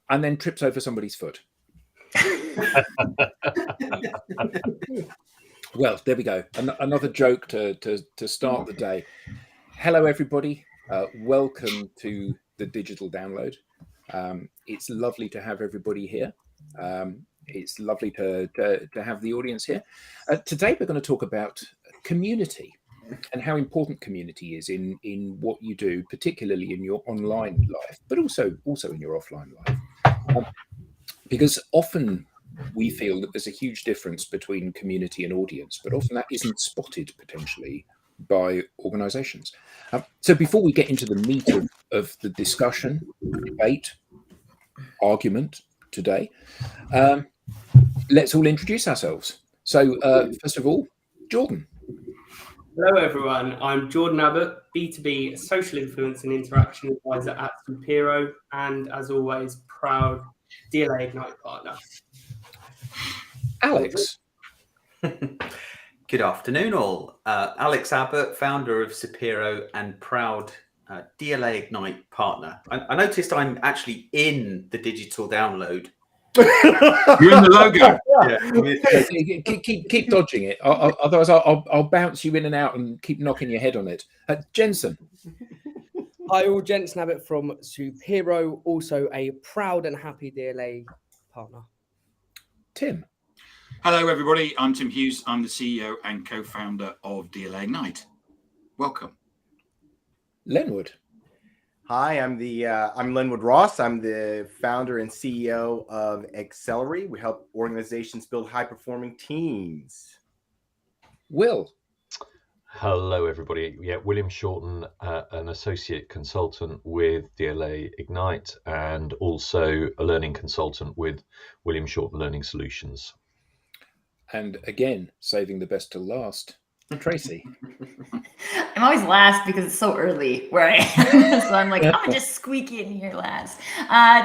and then trips over somebody's foot. Well, there we go. Another joke to start the day. Hello, everybody. Welcome to the Digital Download. It's lovely to have everybody here. It's lovely to have the audience here. Today, we're going to talk about community and how important community is in what you do, particularly in your online life, but also in your offline life. Because often we feel that there's a huge difference between community and audience, but often that isn't spotted potentially by organizations. So before we get into the meat of the discussion, debate, argument today, let's all introduce ourselves. So first of all, Jordan. Hello everyone, I'm Jordan Abbott, B2B Social Influence and Interaction Advisor at Supero, and as always, proud DLA Ignite partner. Alex. Good afternoon all. Alex Abbott, founder of Supero and proud DLA Ignite partner. I noticed I'm actually in the Digital Download. You're in the logo. Yeah. Keep dodging it, otherwise I'll bounce you in and out and keep knocking your head on it. Jensen. Hi all, Jensen Abbott from Supero, also a proud and happy DLA partner. Tim. Hello everybody, I'm Tim Hughes. I'm the CEO and co-founder of DLA Ignite. Welcome. Lenwood. Hi, I'm Lenwood Ross. I'm the founder and CEO of Accelerate. We help organizations build high-performing teams. Will. Hello, everybody. Yeah, William Shorten, an associate consultant with DLA Ignite and also a learning consultant with William Shorten Learning Solutions. And again, saving the best to last, Tracy. I'm always last because it's so early where I am. So I'm like, I'm gonna just squeak in here last.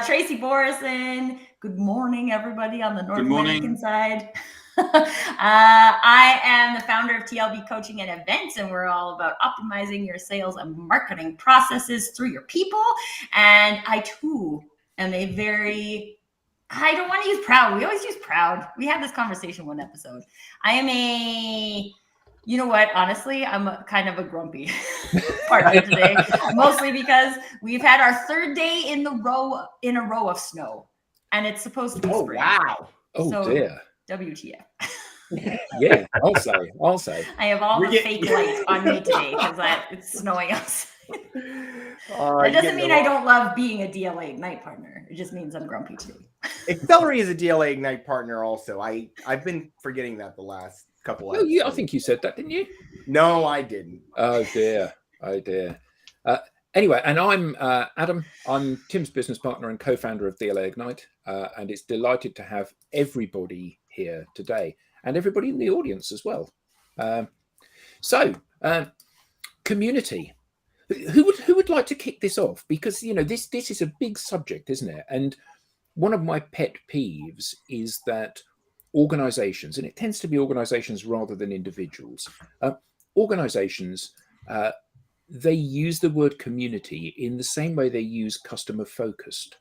Tracy Borison. Good morning, everybody on the North American side. I am the founder of TLB Coaching and Events, and we're all about optimizing your sales and marketing processes through your people. And I too am I don't want to use proud. We always use proud. We had this conversation one episode. I am you know what? Honestly, I'm kind of a grumpy partner today, mostly because we've had our third day in a row of snow, and it's supposed to be spring. Wow! Oh dear. WTF? Yeah, I'll say. I have all the fake lights on me today because it's snowing outside. That doesn't mean I don't love being a DLA Ignite partner. It just means I'm grumpy today. Accelerate is a DLA Ignite partner also. I've been forgetting that the last couple of I think you said that, didn't you? No, I didn't. Oh dear. Anyway, and I'm Adam. I'm Tim's business partner and co-founder of DLA Ignite, and it's delighted to have everybody here today and everybody in the audience as well. So, community. Who would like to kick this off? Because this is a big subject, isn't it? And one of my pet peeves is that organizations, and it tends to be organizations rather than individuals, organizations, they use the word community in the same way they use customer focused.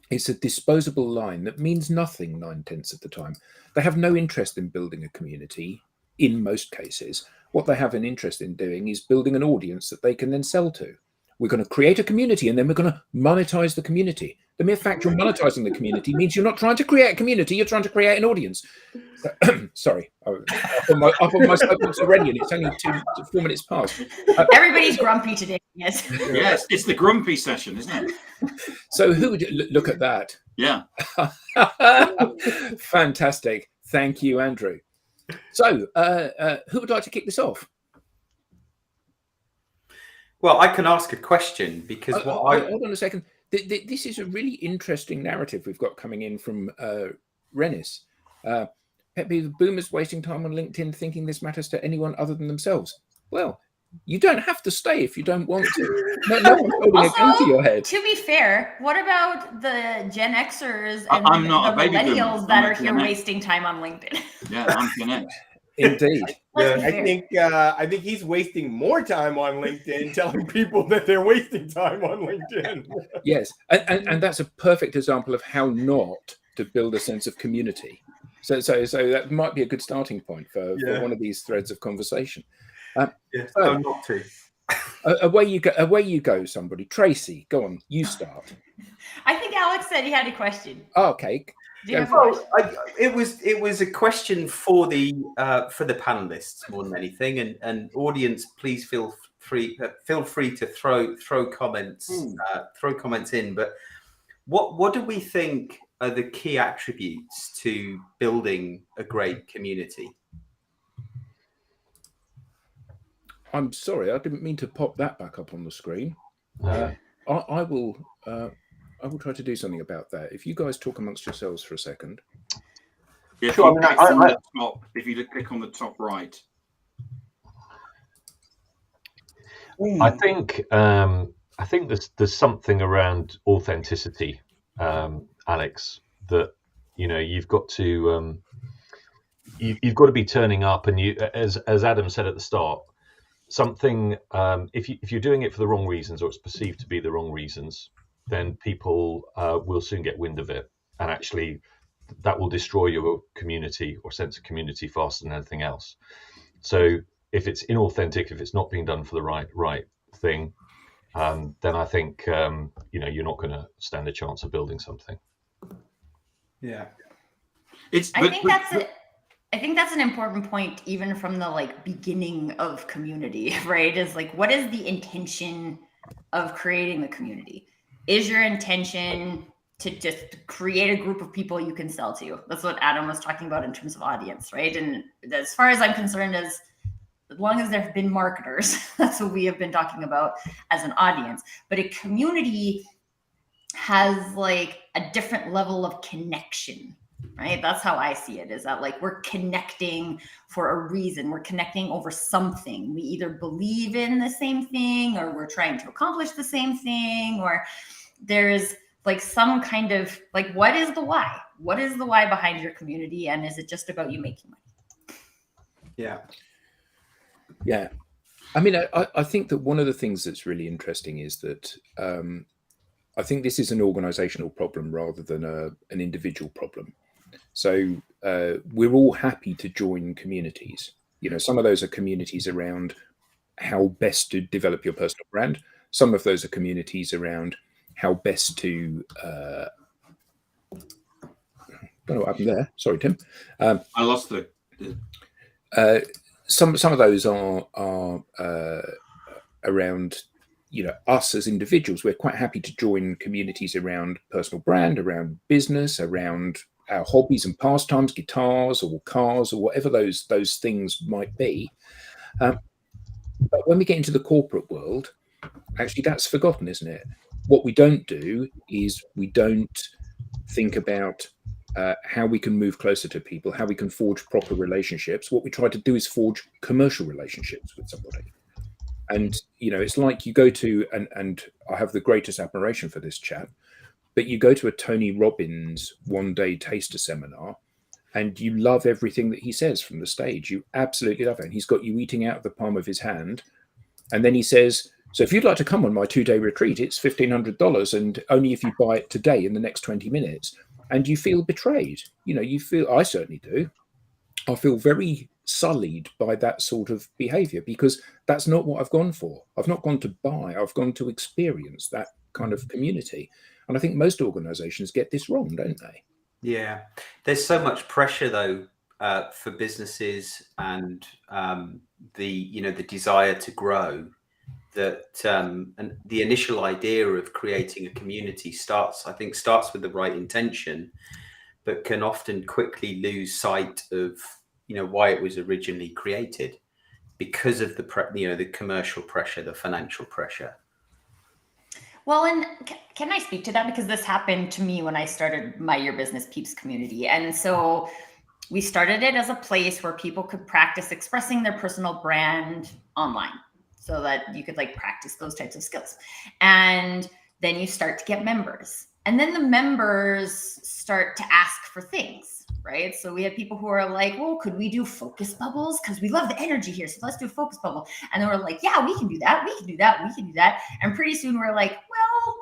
It's a disposable line that means nothing 9/10 of the time. They have no interest in building a community in most cases. What they have an interest in doing is building an audience that they can then sell to. We're going to create a community and then we're going to monetize the community. The mere fact you're monetizing the community means you're not trying to create a community, you're trying to create an audience. Sorry, up on my soapbox already, and it's only 4 minutes past. Everybody's grumpy today. Yes. Yes, it's the grumpy session, isn't it? So who would look at that? Yeah. Fantastic. Thank you, Andrew. So who would like to kick this off? Well, I can ask a question because hold on a second. This is a really interesting narrative we've got coming in from Rennis. The boomers wasting time on LinkedIn thinking this matters to anyone other than themselves. Well, you don't have to stay if you don't want to. No one's holding a gun to your head. To be fair, what about the Gen Xers and I'm not the a baby millennials boomer. that I'm are a here Gen X. wasting time on LinkedIn? Yeah, I'm Gen X. Indeed. Let's be I fair. think he's wasting more time on LinkedIn telling people that they're wasting time on LinkedIn. Yes, and that's a perfect example of how not to build a sense of community. So that might be a good starting point for one of these threads of conversation. No, not to. Away you go, somebody. Tracy, go on, you start. I think Alex said he had a question. Oh, okay. Do you have a Well, question? it was a question for the panelists more than anything, and audience, please feel free to throw comments in. But what do we think are the key attributes to building a great community? I'm sorry, I didn't mean to pop that back up on the screen. I will try to do something about that. If you guys talk amongst yourselves for a second. Yeah, Sure, if you click on the top right. I think there's something around authenticity, Alex, that you've got to you've got to be turning up, and you, as Adam said at the start, something if you're doing it for the wrong reasons, or it's perceived to be the wrong reasons, then people will soon get wind of it, and actually that will destroy your community or sense of community faster than anything else. So if it's inauthentic, if it's not being done for the right thing, then I think you're not going to stand a chance of building something. Yeah, I think that's an important point, even from the beginning of community, right? Is what is the intention of creating the community? Is your intention to just create a group of people you can sell to? That's what Adam was talking about in terms of audience, right? And as far as I'm concerned, as long as there have been marketers, that's what we have been talking about as an audience. But a community has a different level of connection, right? That's how I see it, is that we're connecting for a reason. We're connecting over something. We either believe in the same thing, or we're trying to accomplish the same thing, or there's some kind of what is the why? What is the why behind your community? And is it just about you making money? Yeah. I mean, I think that one of the things that's really interesting is that I think this is an organizational problem rather than an individual problem. So we're all happy to join communities. Some of those are communities around how best to develop your personal brand. Some of those are communities around how best to don't know what happened there. Sorry, Tim. I lost the. Some of those are around us as individuals. We're quite happy to join communities around personal brand, around business, around our hobbies and pastimes, guitars or cars or whatever those things might be. But when we get into the corporate world, actually that's forgotten, isn't it? What we don't do is we don't think about how we can move closer to people, how we can forge proper relationships. What we try to do is forge commercial relationships with somebody. And, it's like you go to, and I have the greatest admiration for this chap, but you go to a Tony Robbins one-day taster seminar and you love everything that he says from the stage. You absolutely love it. And he's got you eating out of the palm of his hand. And then he says, so if you'd like to come on my 2-day retreat, it's $1,500, and only if you buy it today in the next 20 minutes. And you feel betrayed. I certainly do. I feel very sullied by that sort of behavior, because that's not what I've gone for. I've not gone to buy, I've gone to experience that kind of community. And I think most organizations get this wrong, don't they? Yeah. There's so much pressure though, for businesses and the desire to grow, that and the initial idea of creating a community starts with the right intention, but can often quickly lose sight of why it was originally created, because of the commercial pressure, the financial pressure. Well, and can I speak to that? Because this happened to me when I started my Your Business Peeps community. And so we started it as a place where people could practice expressing their personal brand online, so that you could practice those types of skills. And then you start to get members. And then the members start to ask for things, right? So we had people who are like, well, could we do focus bubbles? Because we love the energy here. So let's do a focus bubble. And then we're like, yeah, we can do that. We can do that. We can do that. And pretty soon we're like, well,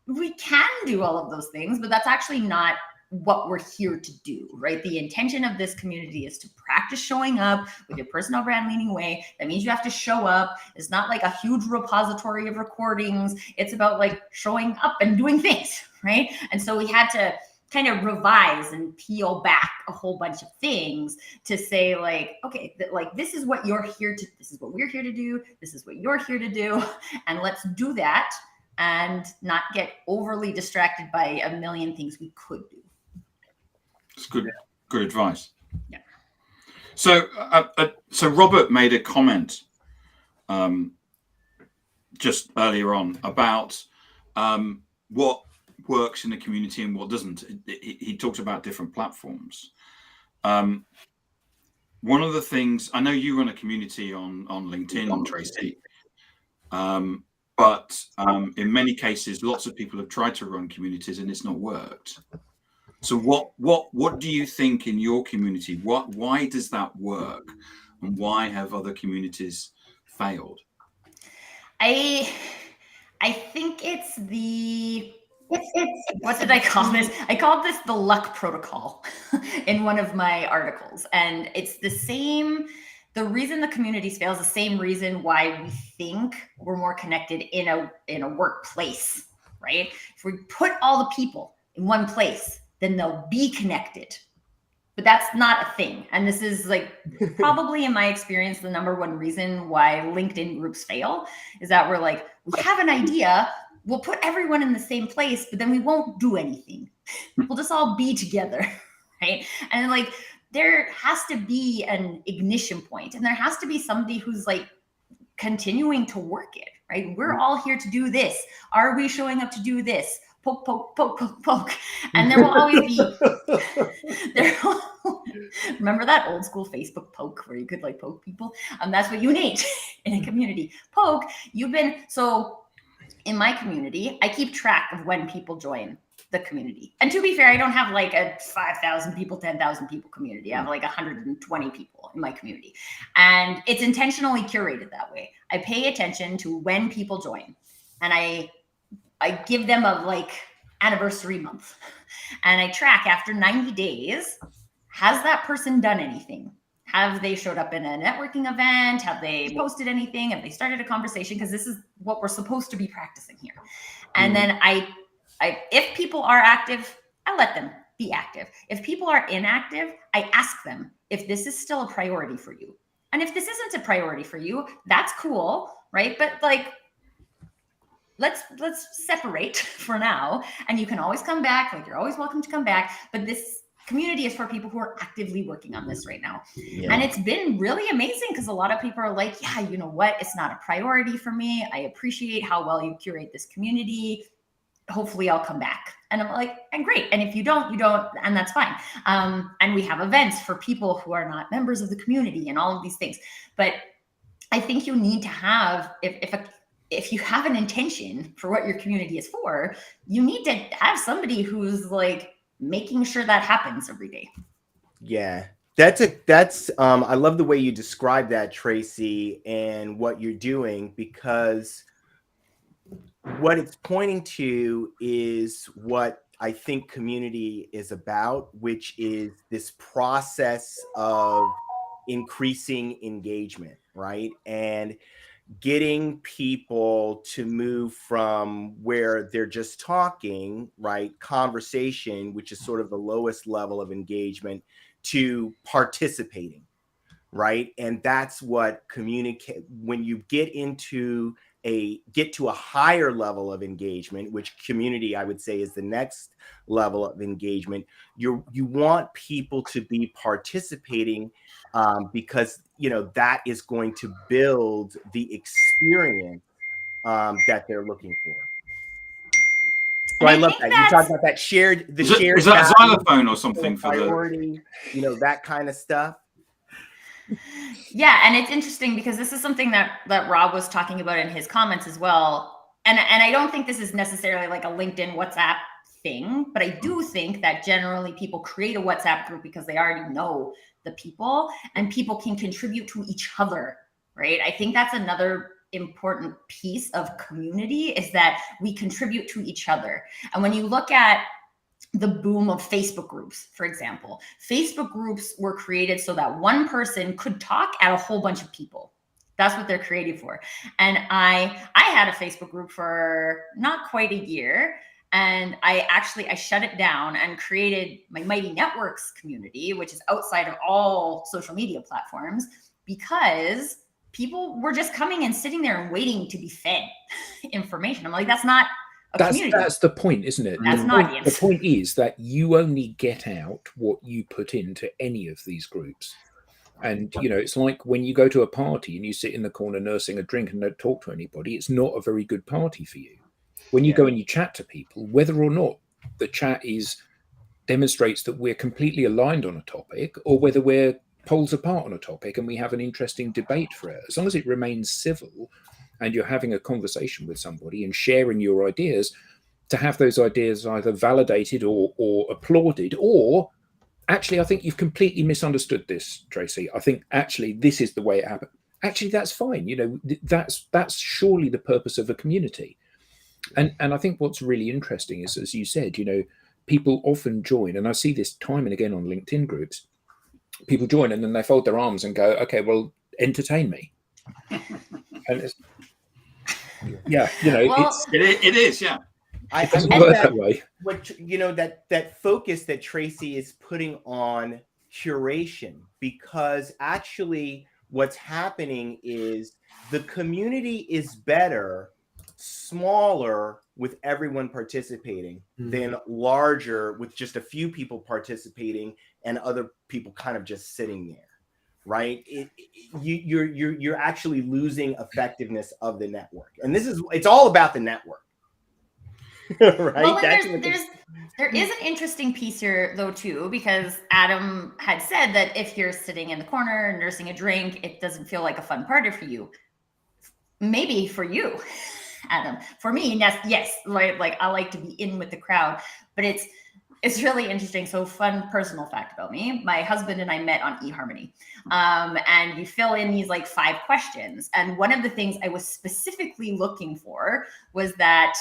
we can do all of those things, but that's actually not what we're here to do, right? The intention of this community is to practice showing up with your personal brand leaning way. That means you have to show up. It's not like a huge repository of recordings. It's about like showing up and doing things, right? And so we had to kind of revise and peel back a whole bunch of things to say like, okay, like this is what you're here to, this is what we're here to do. This is what you're here to do. And let's do that and not get overly distracted by a million things we could do. It's good advice. Yeah. So, so Robert made a comment just earlier on about what works in the community and what doesn't. He talked about different platforms. One of the things, I know you run a community on LinkedIn, Tracy, but in many cases, lots of people have tried to run communities and it's not worked. So what do you think in your community? Why does that work, and why have other communities failed? I think it's what did I call this? I called this the luck protocol in one of my articles, and it's the same. The reason the communities fail is the same reason why we think we're more connected in a workplace, right? If we put all the people in one place, then they'll be connected. But that's not a thing. And this is like probably in my experience, the number one reason why LinkedIn groups fail is that we're like, we have an idea, we'll put everyone in the same place, but then we won't do anything. We'll just all be together, right? And like, there has to be an ignition point, and there has to be somebody who's like continuing to work it, right? We're all here to do this. Are we showing up to do this? Poke, poke, poke, poke, poke. And there will always be, remember that old school Facebook poke where you could like poke people? That's what you need in a community. Poke, so in my community, I keep track of when people join the community. And to be fair, I don't have like a 5,000 people, 10,000 people community. I have like 120 people in my community. And it's intentionally curated that way. I pay attention to when people join, and I give them a like anniversary month, and I track after 90 days, has that person done anything? Have they showed up in a networking event? Have they posted anything? Have they started a conversation? Because this is what we're supposed to be practicing here. And then I if people are active, I let them be active. If people are inactive, I ask them if this is still a priority for you. And if this isn't a priority for you, that's cool, right? But like, let's separate for now, and you can always come back. Like, you're always welcome to come back, but this community is for people who are actively working on this right now. Yeah. And it's been really amazing because a lot of people are like, yeah, you know what? It's not a priority for me. I appreciate how well you curate this community. Hopefully I'll come back. And I'm like, and great. And if you don't, and that's fine. And we have events for people who are not members of the community and all of these things. But I think you need to have, if you have an intention for what your community is for, you need to have somebody who's like making sure that happens every day. Yeah, that's I love the way you describe that, Tracy, and what you're doing, because what it's pointing to is what I think community is about, which is this process of increasing engagement, right? And getting people to move from where they're just talking, right, conversation, which is sort of the lowest level of engagement, to participating, right? And that's what communicate, when you get to a higher level of engagement, which community I would say is the next level of engagement, you want people to be participating because that is going to build the experience that they're looking for. So I love that. You talk about that shared, is that xylophone or something for priority, that kind of stuff. Yeah, and it's interesting because this is something that Rob was talking about in his comments as well. And I don't think this is necessarily like a LinkedIn WhatsApp thing, but I do think that generally people create a WhatsApp group because they already know the people, and people can contribute to each other, right? I think that's another important piece of community, is that we contribute to each other. And when you look at the boom of Facebook groups, for example, Facebook groups were created so that one person could talk at a whole bunch of people. That's what they're created for. And I had a Facebook group for not quite a year, and I shut it down and created my Mighty Networks community, which is outside of all social media platforms, because people were just coming and sitting there and waiting to be fed information. I'm like, that's not a community. That's the point, isn't it? That's an audience. The point is that you only get out what you put into any of these groups. And, you know, it's like when you go to a party and you sit in the corner nursing a drink and don't talk to anybody, it's not a very good party for you. When you go and you chat to people, whether or not the chat demonstrates that we're completely aligned on a topic, or whether we're poles apart on a topic and we have an interesting debate for it, as long as it remains civil and you're having a conversation with somebody and sharing your ideas, to have those ideas either validated or applauded, or actually, I think you've completely misunderstood this, Tracy. I think actually this is the way it happened. Actually, that's fine. You know, that's surely the purpose of a community. And I think what's really interesting is, as you said, you know, people often join, and I see this time and again on LinkedIn groups. People join and then they fold their arms and go, "Okay, well, entertain me." And it's, yeah, you know, Well, It is, yeah. I doesn't love work that. that way. What you know, that focus that Tracy is putting on curation, because actually what's happening is the community is better smaller with everyone participating than larger with just a few people participating and other people kind of just sitting there, right? You're actually losing effectiveness of the network, and it's all about the network. Right? Well, there is an interesting piece here though too, because Adam had said that if you're sitting in the corner nursing a drink, it doesn't feel like a fun party for you. Maybe for you, Adam. For me, yes, like I like to be in with the crowd, but it's really interesting. So, fun personal fact about me: my husband and I met on eHarmony, and you fill in these like 5 questions, and one of the things I was specifically looking for was that.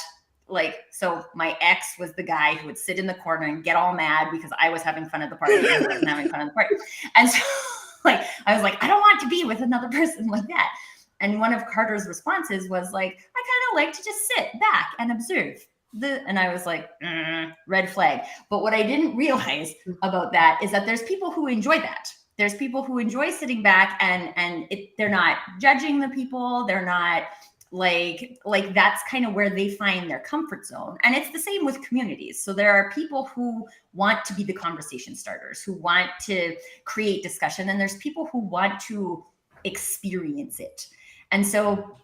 So my ex was the guy who would sit in the corner and get all mad because I was having fun at the party and he wasn't having fun at the party. And so I was like, I don't want to be with another person like that. And one of Carter's responses was like, I kind of like to just sit back and observe. And I was like, red flag. But what I didn't realize about that is that there's people who enjoy that. There's people who enjoy sitting back and they're not judging the people. They're not like that's kind of where they find their comfort zone. And it's the same with communities. So there are people who want to be the conversation starters, who want to create discussion, and there's people who want to experience it. And so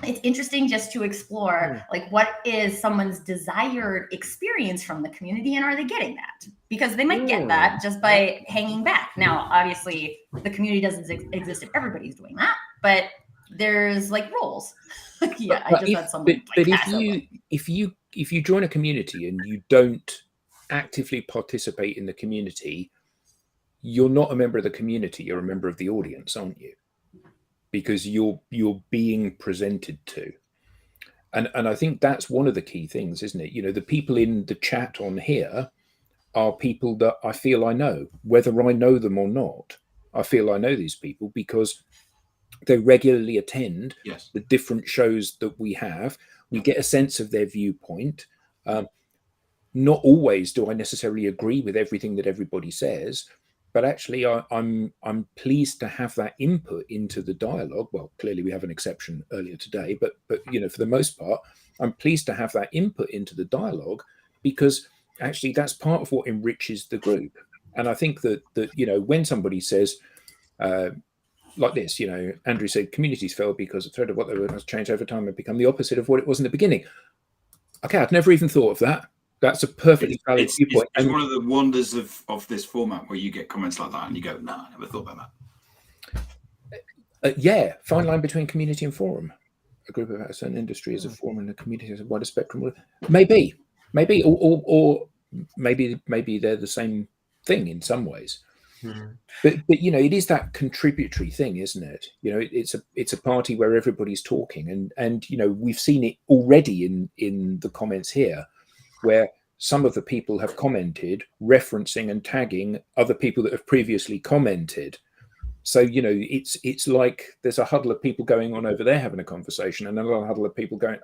it's interesting just to explore like what is someone's desired experience from the community, and are they getting that? Because they might get that just by hanging back. Now, obviously, the community doesn't exist if everybody's doing that, but there's like roles. Yeah, I just had someone. But if you join a community and you don't actively participate in the community, you're not a member of the community. You're a member of the audience, aren't you? Because you're being presented to, and I think that's one of the key things, isn't it? You know, the people in the chat on here are people that I feel I know, whether I know them or not. I feel I know these people because they regularly attend the different shows that we have. We get a sense of their viewpoint. Not always do I necessarily agree with everything that everybody says, but actually I'm pleased to have that input into the dialogue. Well, clearly we have an exception earlier today, but you know, for the most part, I'm pleased to have that input into the dialogue, because actually that's part of what enriches the group. And I think that you know, when somebody says like this, you know, Andrew said communities fail because a thread of what they were has changed over time and become the opposite of what it was in the beginning. Okay, I'd never even thought of that. That's a perfectly valid viewpoint. It's one of the wonders of this format, where you get comments like that and you go, "No, I never thought about that." Yeah, fine line between community and forum. A group of a certain industry is a forum, and a community is a wider spectrum. Maybe, or maybe they're the same thing in some ways. Mm. But it is that contributory thing, isn't it? It's a party where everybody's talking, and we've seen it already in the comments here, where some of the people have commented referencing and tagging other people that have previously commented. So it's like there's a huddle of people going on over there having a conversation, and another huddle of people going.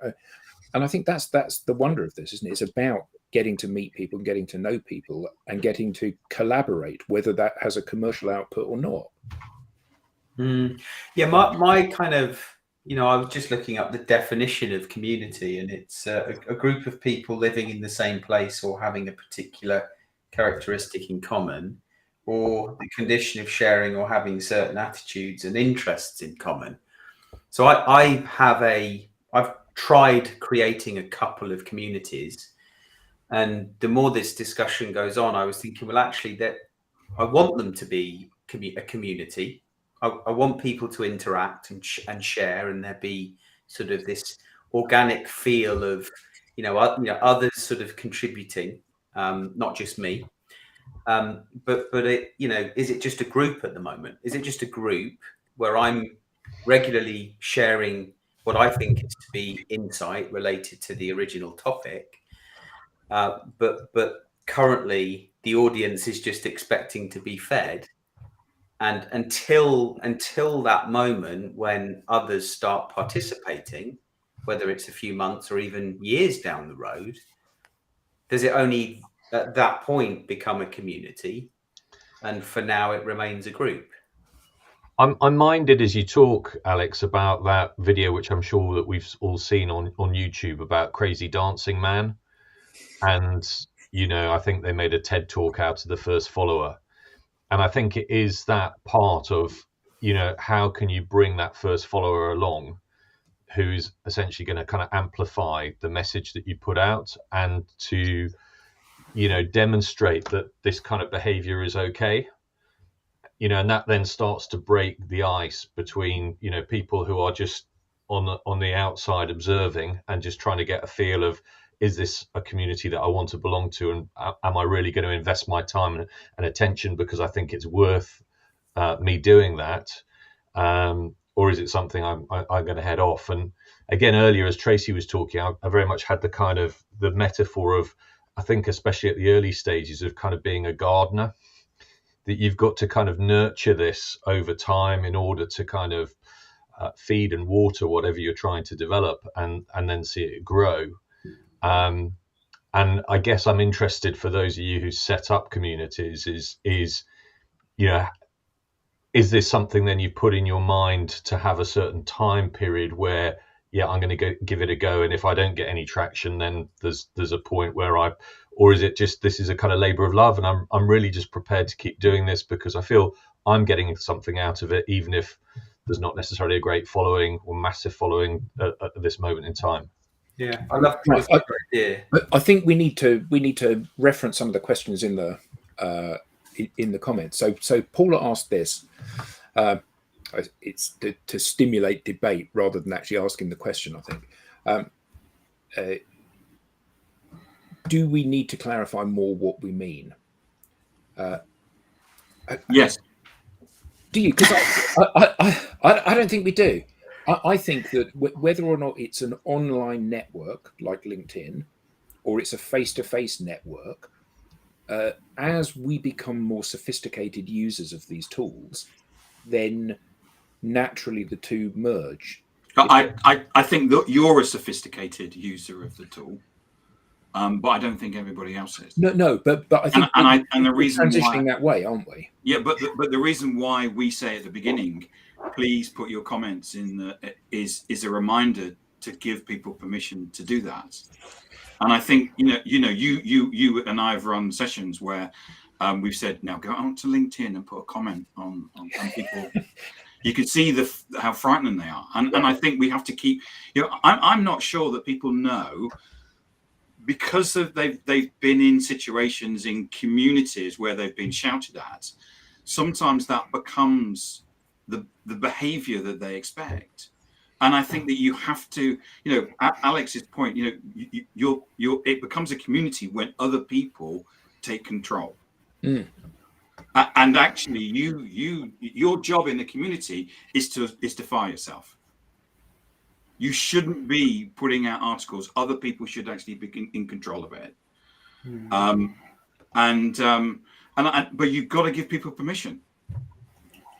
And I think that's the wonder of this, isn't it? It's about getting to meet people and getting to know people and getting to collaborate, whether that has a commercial output or not. Yeah, my kind of, I was just looking up the definition of community, and it's a group of people living in the same place or having a particular characteristic in common, or the condition of sharing or having certain attitudes and interests in common. So I've tried creating a couple of communities, and the more this discussion goes on, I was thinking, well, actually, that I want them to be a community. I want people to interact and share, and there be sort of this organic feel of others sort of contributing, not just me. But it, is it just a group at the moment? Is it just a group where I'm regularly sharing what I think is to be insight related to the original topic, but currently the audience is just expecting to be fed, and until that moment when others start participating, whether it's a few months or even years down the road, does it only at that point become a community? And for now, it remains a group. I'm minded as you talk, Alex, about that video, which I'm sure that we've all seen on YouTube, about Crazy Dancing Man. And, I think they made a TED talk out of the first follower. And I think it is that part of, how can you bring that first follower along, who's essentially going to kind of amplify the message that you put out, and to, demonstrate that this kind of behavior is okay. And that then starts to break the ice between, people who are just on the outside observing and just trying to get a feel of, is this a community that I want to belong to? And am I really going to invest my time and attention because I think it's worth me doing that? Or is it something I'm going to head off? And again, earlier, as Tracy was talking, I very much had the metaphor of, I think, especially at the early stages of kind of being a gardener, that you've got to kind of nurture this over time in order to kind of feed and water whatever you're trying to develop, and then see it grow. And I guess I'm interested, for those of you who set up communities, is this something then you put in your mind to have a certain time period where, I'm going to give it a go, and if I don't get any traction, then there's a point where or is it just, this is a kind of labor of love, and I'm really just prepared to keep doing this because I feel I'm getting something out of it, even if there's not necessarily a great following or massive following at this moment in time. Yeah, I love the idea. I think we need to reference some of the questions in the comments. So Paula asked this. It's to stimulate debate rather than actually asking the question, I think. Do we need to clarify more what we mean? Yes. Do you? Because I don't think we do. I think that whether or not it's an online network like LinkedIn, or it's a face-to-face network, as we become more sophisticated users of these tools, then naturally the two merge. I think that you're a sophisticated user of the tool, but I don't think everybody else is. No, but I think and the reason transitioning that way, aren't we? Yeah, but the reason why we say at the beginning, please put your comments in is a reminder to give people permission to do that. And I think you and I have run sessions where we've said, now go out to LinkedIn and put a comment on people. You can see how frightening they are, and I think we have to keep. I'm not sure that people know, because they've been in situations in communities where they've been shouted at. Sometimes that becomes the behaviour that they expect, And I think that you have to, Alex's point, it becomes a community when other people take control. Mm. And actually, your job in the community is to fire yourself. You shouldn't be putting out articles. Other people should actually be in control of it. But you've got to give people permission.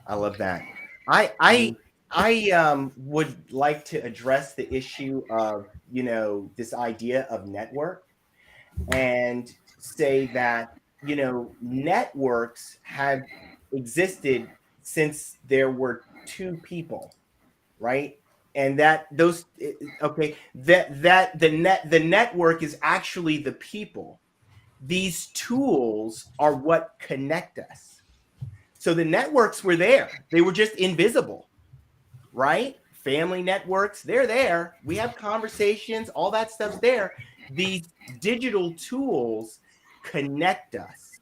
I love that. I would like to address the issue of, this idea of network, and say that, networks have existed since there were two people, right? And that the network is actually the people. These tools are what connect us. So the networks were there. They were just invisible, right? Family networks, they're there. We have conversations, all that stuff's there. These digital tools connect us.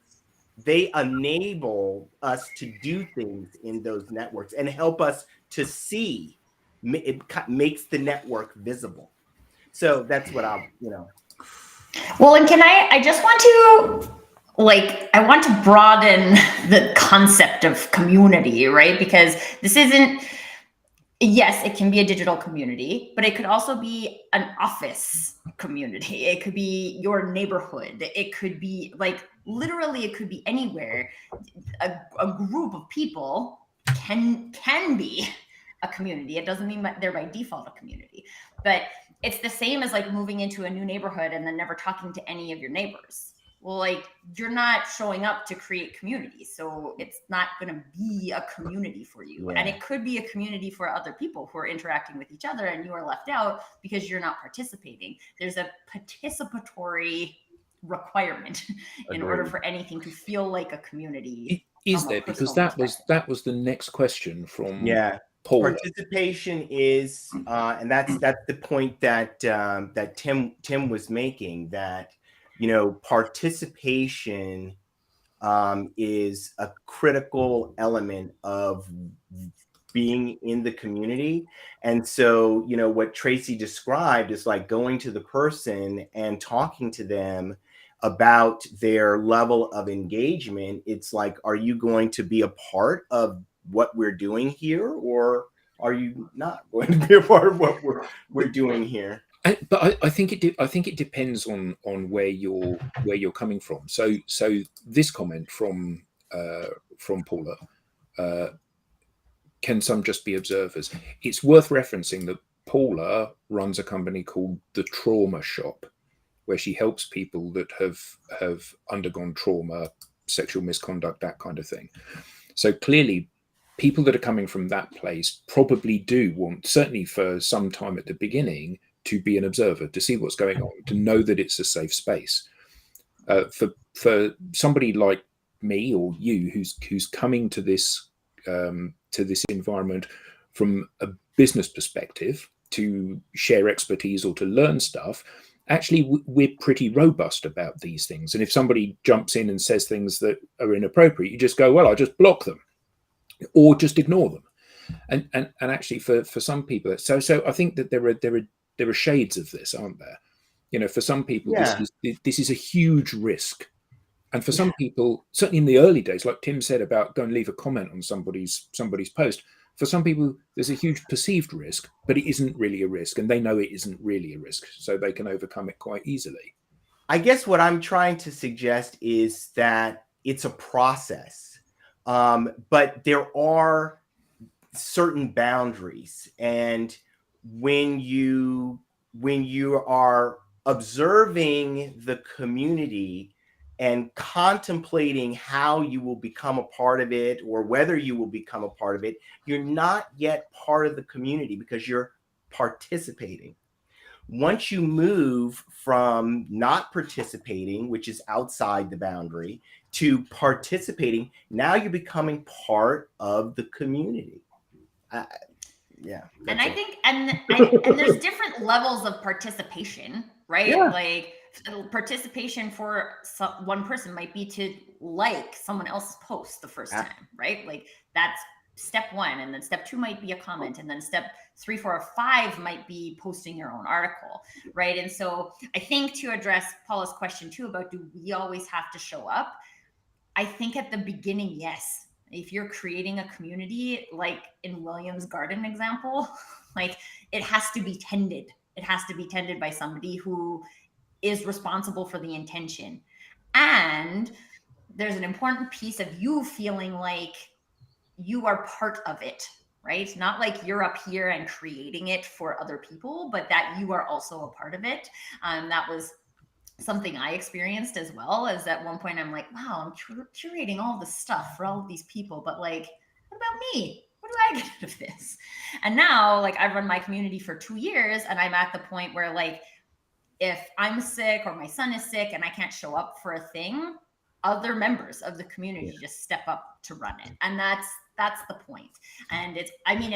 They enable us to do things in those networks and help us to see. It makes the network visible. So that's what Well, and I just want to, I want to broaden the concept of community, right? Because this isn't, yes, it can be a digital community, but it could also be an office community. It could be your neighborhood. It could be literally, it could be anywhere. A group of people can be a community. It doesn't mean they're by default a community, but it's the same as moving into a new neighborhood and then never talking to any of your neighbors. Well, you're not showing up to create community. So it's not going to be a community for you. Yeah. And it could be a community for other people who are interacting with each other, and you are left out because you're not participating. There's a participatory requirement in order for anything to feel like a community. Is there? Because that was the next question from Paul. Participation is, and that's the point that that Tim was making, that participation is a critical element of being in the community. And so, what Tracy described is going to the person and talking to them about their level of engagement. It's are you going to be a part of what we're doing here, or are you not going to be a part of what we're doing here? But I think it depends on where you're coming from. So this comment from Paula, can some just be observers? It's worth referencing that Paula runs a company called The Trauma Shop, where she helps people that have undergone trauma, sexual misconduct, that kind of thing. So clearly, people that are coming from that place probably do want, certainly for some time at the beginning, to be an observer, to see what's going on, to know that it's a safe space. For somebody like me or you, who's coming to this environment from a business perspective to share expertise or to learn stuff, actually we're pretty robust about these things. And if somebody jumps in and says things that are inappropriate, you just go, well, I'll just block them, or just ignore them. And actually for some people, so I think that there are shades of this, aren't there? For some people, this is a huge risk. And for some people, certainly in the early days, like Tim said about go and leave a comment on somebody's post, for some people, there's a huge perceived risk, but it isn't really a risk, and they know it isn't really a risk, so they can overcome it quite easily. I guess what I'm trying to suggest is that it's a process, but there are certain boundaries, and when you are observing the community and contemplating how you will become a part of it, or whether you will become a part of it, you're not yet part of the community because you're participating. Once you move from not participating, which is outside the boundary, to participating, now you're becoming part of the community. And I think, and there's different levels of participation, right? Yeah. Participation for one person might be to like someone else's post the first time, right? That's step 1, and then step 2 might be a comment, and then step 3, 4, or 5 might be posting your own article, right? And so I think, to address Paula's question too about, do we always have to show up? I think at the beginning, yes. If you're creating a community, like in William's garden example, like it has to be tended. It has to be tended by somebody who is responsible for the intention. And there's an important piece of you feeling like you are part of it, right? Not like you're up here and creating it for other people, but that you are also a part of it. That was something I experienced as well. As at one point I'm like, wow, I'm curating all this stuff for all of these people, but like, what about me? What do I get out of this? And now, like, I've run my community for 2 years, and I'm at the point where, like, if I'm sick or my son is sick and I can't show up for a thing, other members of the community just step up to run it. And that's the point. And it's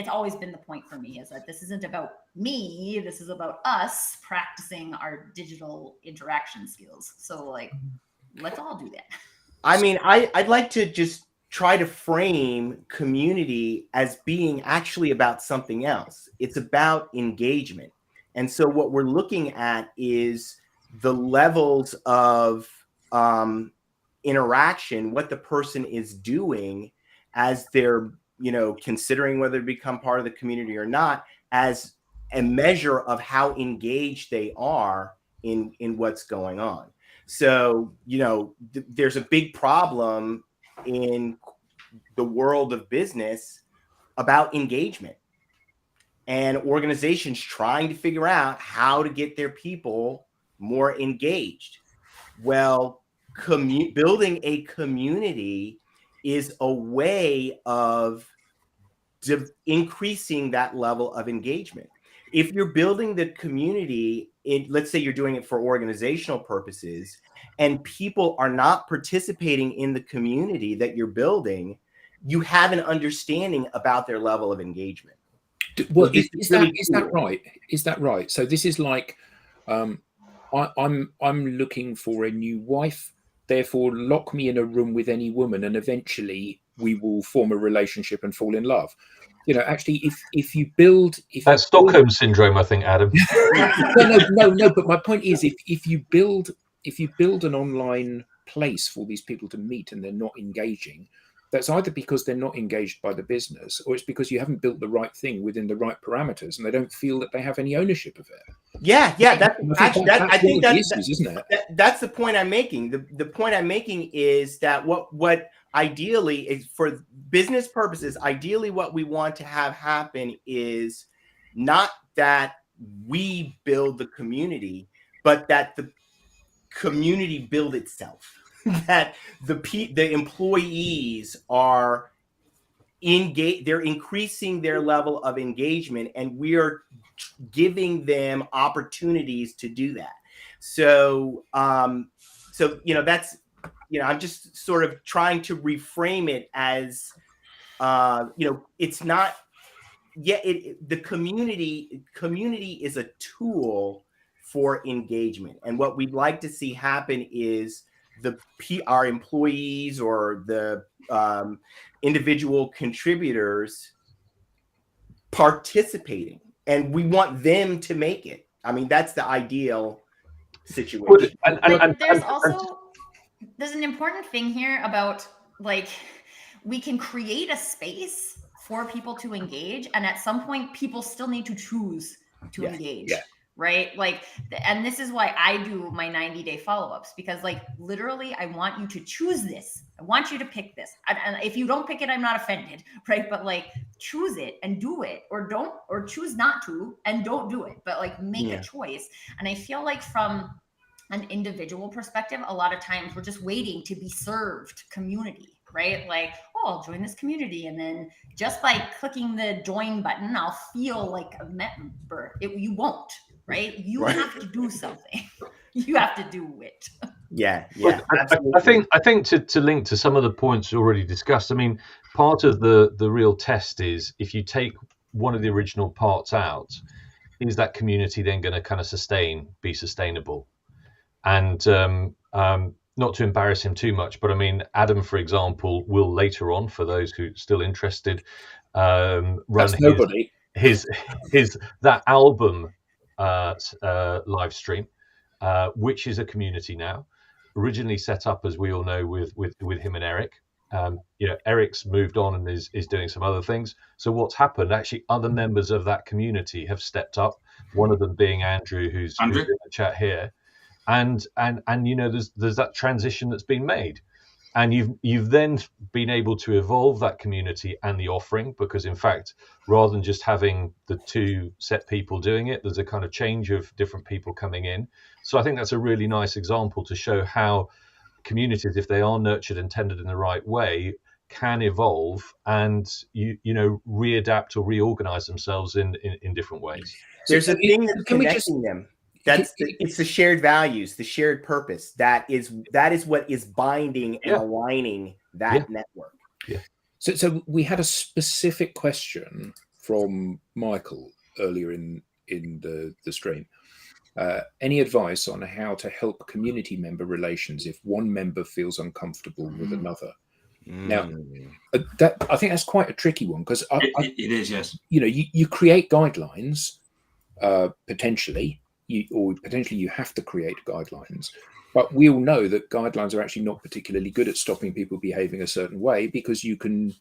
always been the point for me, is that this isn't about me. This is about us practicing our digital interaction skills. So, like, let's all do that. I mean, I'd like to just try to frame community as being actually about something else. It's about engagement. And so what we're looking at is the levels of interaction, what the person is doing as they're, considering whether to become part of the community or not, as a measure of how engaged they are in what's going on. So, there's a big problem in the world of business about engagement, and organizations trying to figure out how to get their people more engaged. Well, building a community is a way of increasing that level of engagement. If you're building the community, let's say you're doing it for organizational purposes, and people are not participating in the community that you're building, you have an understanding about their level of engagement. Well, is that right? Is that right? So this is like, I'm looking for a new wife. Therefore, lock me in a room with any woman, and eventually we will form a relationship and fall in love. Actually, if you build, that's Stockholm syndrome, I think, Adam. No. But my point is, if you build an online place for these people to meet and they're not engaging, that's either because they're not engaged by the business, or it's because you haven't built the right thing within the right parameters, and they don't feel that they have any ownership of it. Yeah. I think that's isn't it? That's the point I'm making. The point I'm making is that what ideally is, for business purposes, ideally what we want to have happen is not that we build the community, but that the community build itself. That the employees are engaged, they're increasing their level of engagement, and we are giving them opportunities to do that. So that's, I'm just sort of trying to reframe it as, it's not, the community is a tool for engagement. And what we'd like to see happen is our employees or the individual contributors participating, and we want them to make it. I mean, that's the ideal situation. But there's an important thing here about, like, we can create a space for people to engage, and at some point people still need to choose to engage. Yeah. Right? Like, and this is why I do my 90-day follow-ups, because, like, literally I want you to choose this. I want you to pick this. And if you don't pick it, I'm not offended, right? But, like, choose it and do it, or choose not to and don't do it, but, like, make a choice. And I feel like from an individual perspective, a lot of times we're just waiting to be served community, right? Like, oh, I'll join this community, and then just by clicking the join button, I'll feel like a member. You won't. Right? You have to do something. You have to do it. Yeah. I think to link to some of the points already discussed, I mean, part of the real test is, if you take one of the original parts out, is that community then going to kind of be sustainable? And not to embarrass him too much, but I mean, Adam, for example, will later on, for those who are still interested, run That's nobody. his that album live stream, which is a community now, originally set up, as we all know, with him and Eric. Eric's moved on and is doing some other things. So what's happened? Actually, other members of that community have stepped up. One of them being Andrew, who's in the chat here, and there's that transition that's been made, and you've then been able to evolve that community and the offering, because in fact, rather than just having the two set people doing it, there's a kind of change of different people coming in. So I think that's a really nice example to show how communities, if they are nurtured and tended in the right way, can evolve and readapt or reorganize themselves in different ways. There's a thing that's connecting them. It's the shared values, the shared purpose. That is what is binding and aligning that network. Yeah. So we had a specific question from Michael earlier in the stream. Any advice on how to help community member relations if one member feels uncomfortable with another? Now, that I think that's quite a tricky one, because it is, yes. You create guidelines, potentially you have to create guidelines, but we all know that guidelines are actually not particularly good at stopping people behaving a certain way, because you can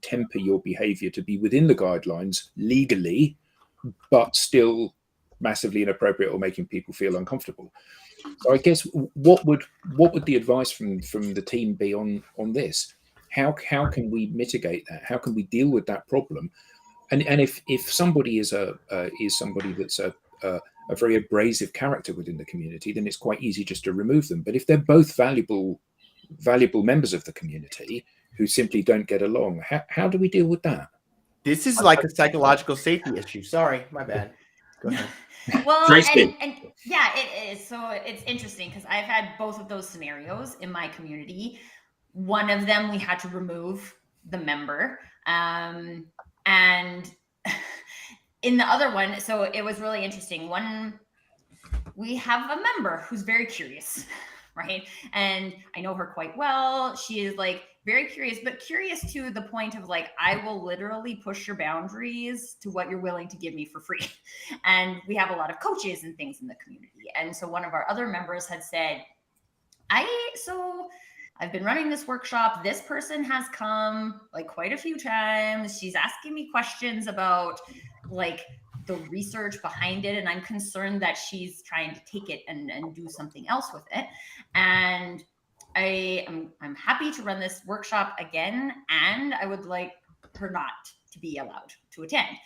temper your behavior to be within the guidelines legally, but still massively inappropriate or making people feel uncomfortable. So I guess what would the advice from the team be on this? How can we mitigate that? How can we deal with that problem? And if somebody is somebody that's a very abrasive character within the community, then it's quite easy just to remove them. But if they're both valuable members of the community who simply don't get along, how do we deal with that? This is like a psychological safety issue. Sorry, my bad. Go ahead. Well, Tracy. and yeah, it is. So it's interesting because I've had both of those scenarios in my community. One of them, we had to remove the member. And in the other one, so it was really interesting. One, we have a member who's very curious, right? And I know her quite well. She is like very curious, but curious to the point of like, I will literally push your boundaries to what you're willing to give me for free. And we have a lot of coaches and things in the community. And so one of our other members had said, I've been running this workshop. This person has come like quite a few times. She's asking me questions about like the research behind it. And I'm concerned that she's trying to take it and do something else with it. And I'm happy to run this workshop again. And I would like her not to be allowed to attend.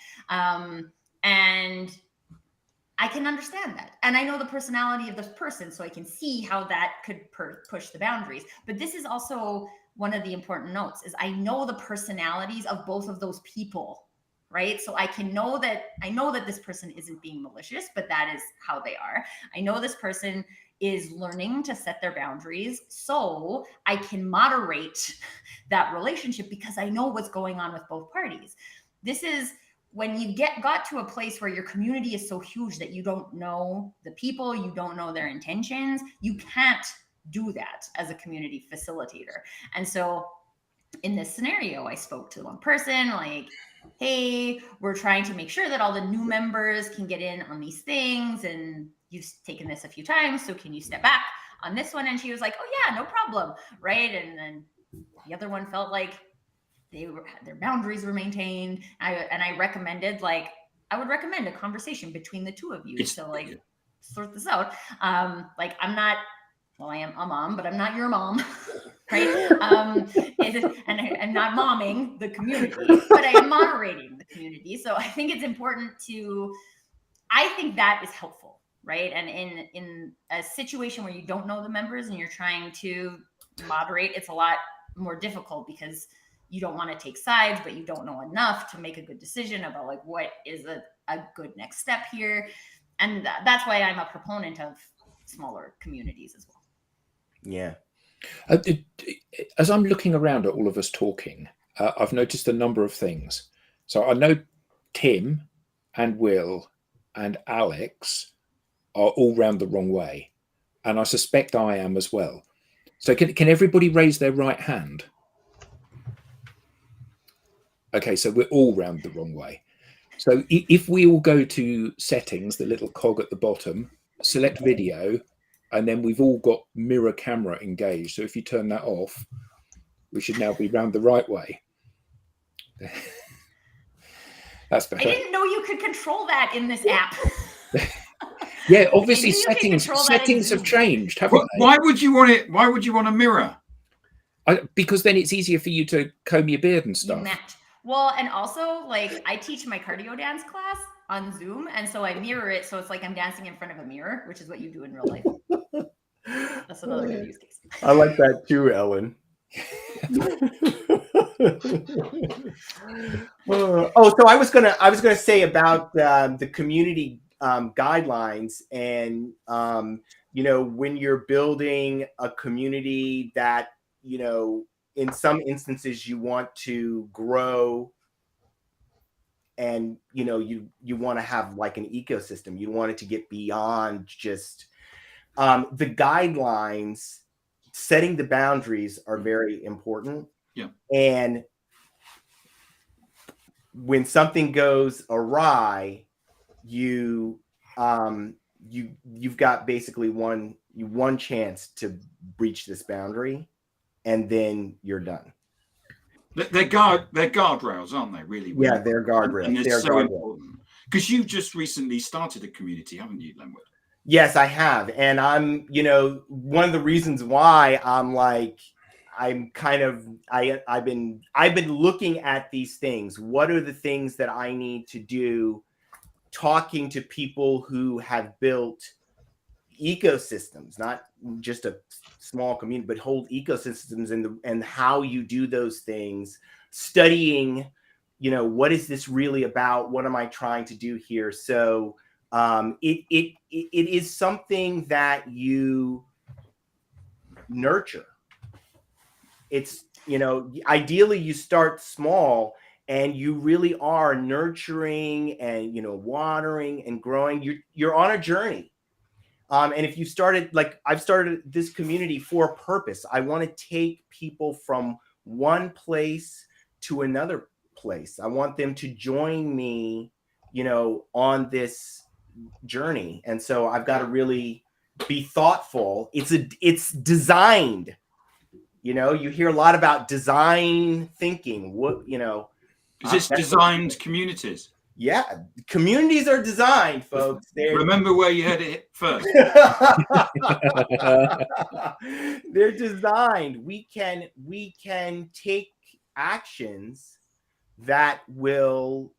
And I can understand that. And I know the personality of this person, so I can see how that could push the boundaries. But this is also one of the important notes is I know the personalities of both of those people, right? So I know that this person isn't being malicious, but that is how they are. I know this person is learning to set their boundaries, so I can moderate that relationship because I know what's going on with both parties. This is when you got to a place where your community is so huge that you don't know the people, you don't know their intentions, you can't do that as a community facilitator. And so in this scenario, I spoke to one person like, hey, we're trying to make sure that all the new members can get in on these things. And you've taken this a few times, so can you step back on this one? And she was like, oh yeah, no problem, right? And then the other one felt like their boundaries were maintained. I recommended, like, I would recommend a conversation between the two of you to sort this out. Like, I am a mom, but I'm not your mom, right? And I'm not momming the community, but I am moderating the community. So I think it's important I think that is helpful, right? And in a situation where you don't know the members and you're trying to moderate, it's a lot more difficult because you don't want to take sides, but you don't know enough to make a good decision about like what is a good next step here. And that's why I'm a proponent of smaller communities as well. Yeah. As I'm looking around at all of us talking, I've noticed a number of things. So I know Tim and Will and Alex are all round the wrong way. And I suspect I am as well. So can everybody raise their right hand? Okay, so we're all round the wrong way. So if we all go to settings, the little cog at the bottom, select video, and then we've all got mirror camera engaged. So if you turn that off, we should now be round the right way. That's I better. didn't know you could control that in this app. Yeah, obviously Maybe you can settings control that in settings have Zoom. changed, haven't they? Why would you want it? Why would you want a mirror? Because then it's easier for you to comb your beard and You stuff. match. Well, and also, like, I teach my cardio dance class on Zoom, and so I mirror it, so it's like I'm dancing in front of a mirror, which is what you do in real life. That's another good use case. I like that too, Ellen. So I was gonna say about the community guidelines, and when you're building a community that in some instances you want to grow, and you want to have like an ecosystem, you want it to get beyond just the guidelines. Setting the boundaries are very important. Yeah. And when something goes awry, you've got basically one chance to breach this boundary, and then you're done. They're guardrails, aren't they? Really? Yeah, they're guardrails. And They're so guardrails. important because you've just recently started a community, haven't you, Lenwood? Yes, I have. And I'm, one of the reasons why I've been looking at these things. What are the things that I need to do? Talking to people who have built ecosystems, not just a small community, but whole ecosystems, and how you do those things, studying, what is this really about? What am I trying to do here? So it is something that you nurture. It's, ideally you start small, and you really are nurturing and, watering and growing. You're on a journey. And if you started, like I've started this community for a purpose. I want to take people from one place to another place. I want them to join me, on this journey. And so I've got to really be thoughtful. It's designed. You hear a lot about design thinking. Is this designed communities? Yeah, communities are designed, folks. Remember where you heard it first. They're designed. We can take actions that will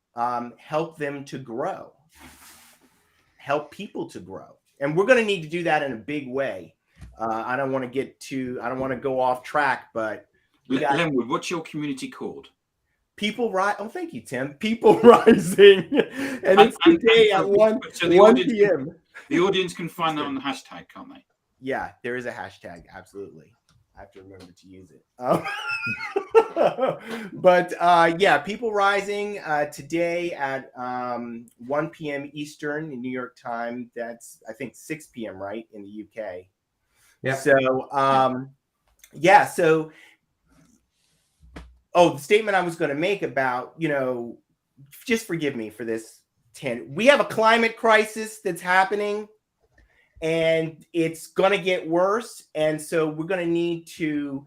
help them to grow, help people to grow, and we're going to need to do that in a big way. I don't want to go off track, but Lenwood, what's your community called? People Rise. Oh, thank you, Tim. People Rising, and it's today at 1 p.m. The audience can find that on the hashtag, can't they? Yeah, there is a hashtag. Absolutely, I have to remember to use it. But yeah, People Rising today at 1 p.m. Eastern in New York time. That's I think 6 p.m. right in the UK. Yeah. So yeah. So. Oh, the statement I was going to make about, just forgive me for this. We have a climate crisis that's happening, and it's going to get worse. And so we're going to need to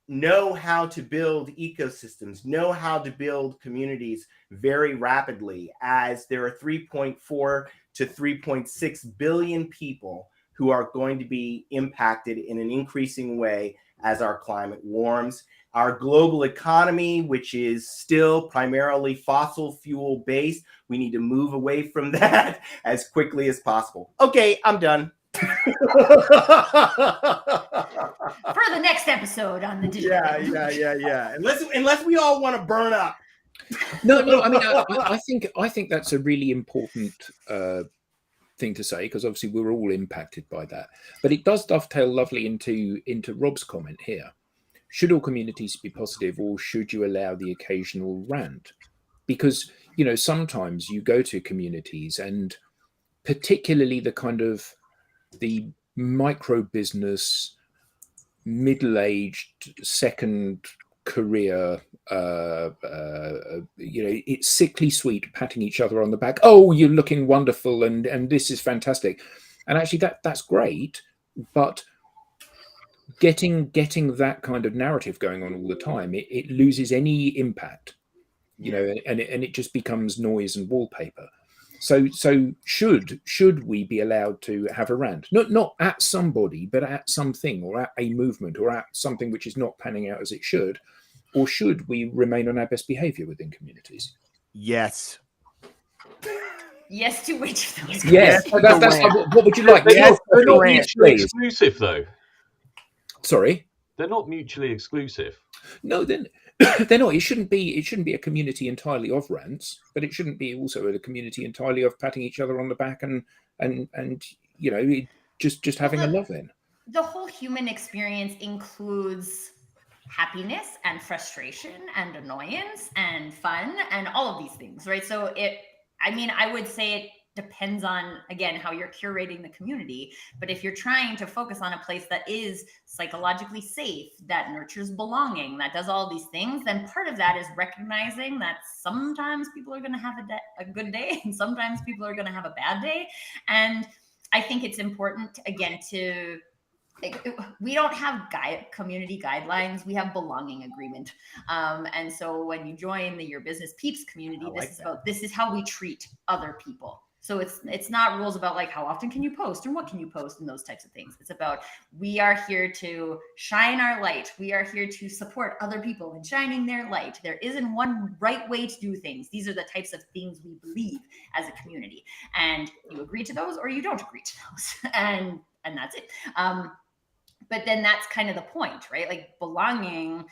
know how to build ecosystems, know how to build communities very rapidly, as there are 3.4 to 3.6 billion people who are going to be impacted in an increasing way as our climate warms. Our global economy, which is still primarily fossil fuel based, we need to move away from that as quickly as possible. Okay, I'm done. For the next episode on the digital. Yeah. Unless we all want to burn up. No. I mean, I think that's a really important thing to say, because obviously we're all impacted by that. But it does dovetail lovely into Rob's comment here. Should all communities be positive, or should you allow the occasional rant? Because, sometimes you go to communities, and particularly the kind of the micro business middle-aged second career, it's sickly sweet, patting each other on the back. Oh, you're looking wonderful, and this is fantastic. And actually that's great, but getting that kind of narrative going on all the time, it loses any impact, and it just becomes noise and wallpaper. So should we be allowed to have a rant? Not at somebody, but at something, or at a movement, or at something which is not panning out as it should? Or should we remain on our best behavior within communities? Yes. Yes to which of those? Yes. What would you like? Yes, They're not rant. mutually exclusive, though. Sorry? They're not mutually exclusive. No, then they're not. It shouldn't be a community entirely of rants, but it shouldn't be also a community entirely of patting each other on the back and just having a love in. The whole human experience includes happiness and frustration and annoyance and fun and all of these things, right? So I would say it depends on, again, how you're curating the community. But if you're trying to focus on a place that is psychologically safe, that nurtures belonging, that does all these things, then part of that is recognizing that sometimes people are going to have a good day and sometimes people are going to have a bad day. And I think it's important, again, we don't have community guidelines. We have belonging agreement. And so when you join the Your Business Peeps community, this is how we treat other people. So it's not rules about like how often can you post and what can you post and those types of things. It's about, we are here to shine our light. We are here to support other people in shining their light. There isn't one right way to do things. These are the types of things we believe as a community. And you agree to those or you don't agree to those. And that's it. But then that's kind of the point, right? Like belonging,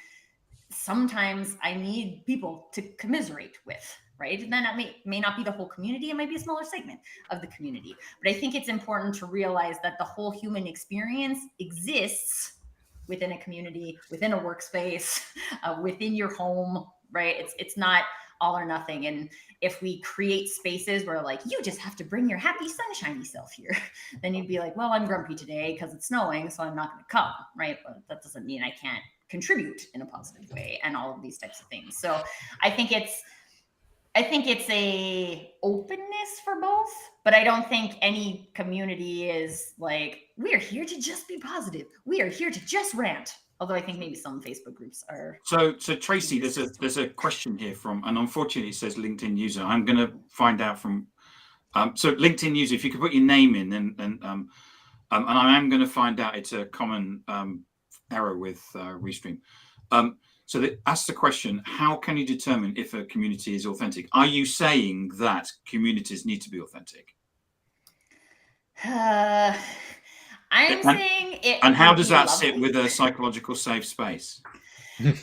sometimes I need people to commiserate with, right? And then that may not be the whole community. It might be a smaller segment of the community. But I think it's important to realize that the whole human experience exists within a community, within a workspace, within your home, right? It's not all or nothing. And if we create spaces where like, you just have to bring your happy sunshiny self here, then you'd be like, well, I'm grumpy today because it's snowing, so I'm not going to come, right? But that doesn't mean I can't contribute in a positive way and all of these types of things. So I think it's a openness for both, but I don't think any community is like, we are here to just be positive. We are here to just rant. Although I think maybe some Facebook groups are. So Tracy, there's a question here from, and unfortunately it says LinkedIn user. I'm going to find out from. So LinkedIn user, if you could put your name in, and I am going to find out. It's a common error with Restream. So that asks the question: how can you determine if a community is authentic? Are you saying that communities need to be authentic? I'm saying it. And how does that sit with a psychological safe space? The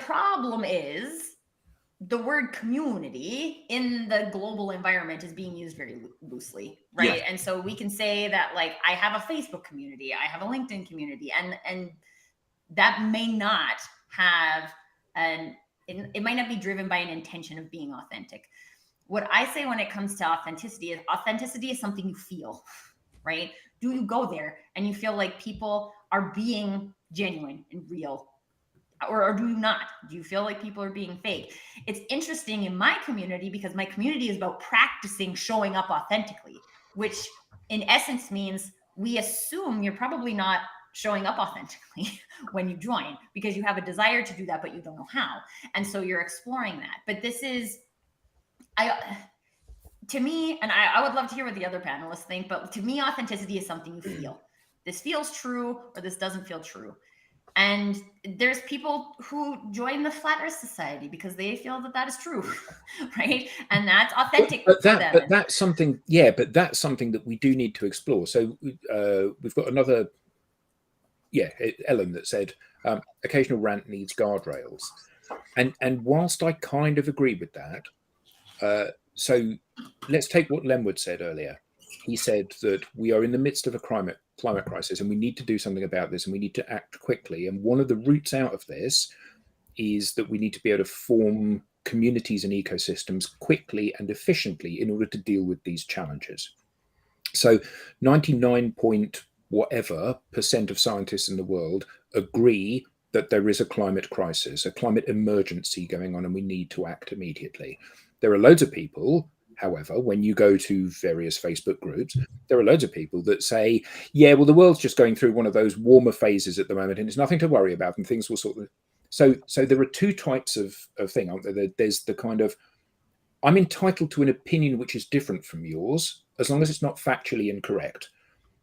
problem is the word community in the global environment is being used very loosely, right? Yeah. And so we can say that, like, I have a Facebook community, I have a LinkedIn community, and that may not have it might not be driven by an intention of being authentic. What I say when it comes to authenticity is something you feel, right? Do you go there and you feel like people are being genuine and real? Or do you not? Do you feel like people are being fake? It's interesting in my community because my community is about practicing showing up authentically, which in essence means we assume you're probably not showing up authentically when you join because you have a desire to do that, but you don't know how. And so you're exploring that. But this is, to me, and I would love to hear what the other panelists think, but to me, authenticity is something you feel. This feels true or this doesn't feel true. And there's people who join the Flat Earth Society because they feel that that is true, right? And that's authentic for them. But that's something, yeah, but that's something that we do need to explore. So we've got another, Ellen that said, occasional rant needs guardrails. And whilst I kind of agree with that, so let's take what Lenwood said earlier. He said that we are in the midst of a climate crisis and we need to do something about this and we need to act quickly. And one of the routes out of this is that we need to be able to form communities and ecosystems quickly and efficiently in order to deal with these challenges. So 99.1% whatever percent of scientists in the world agree that there is a climate crisis, a climate emergency going on, and we need to act immediately. There are loads of people, however, when you go to various Facebook groups, there are loads of people that say, yeah, well, the world's just going through one of those warmer phases at the moment, and it's nothing to worry about, and things will sort of... So there are two types of thing, aren't there? There's the kind of, I'm entitled to an opinion which is different from yours, as long as it's not factually incorrect.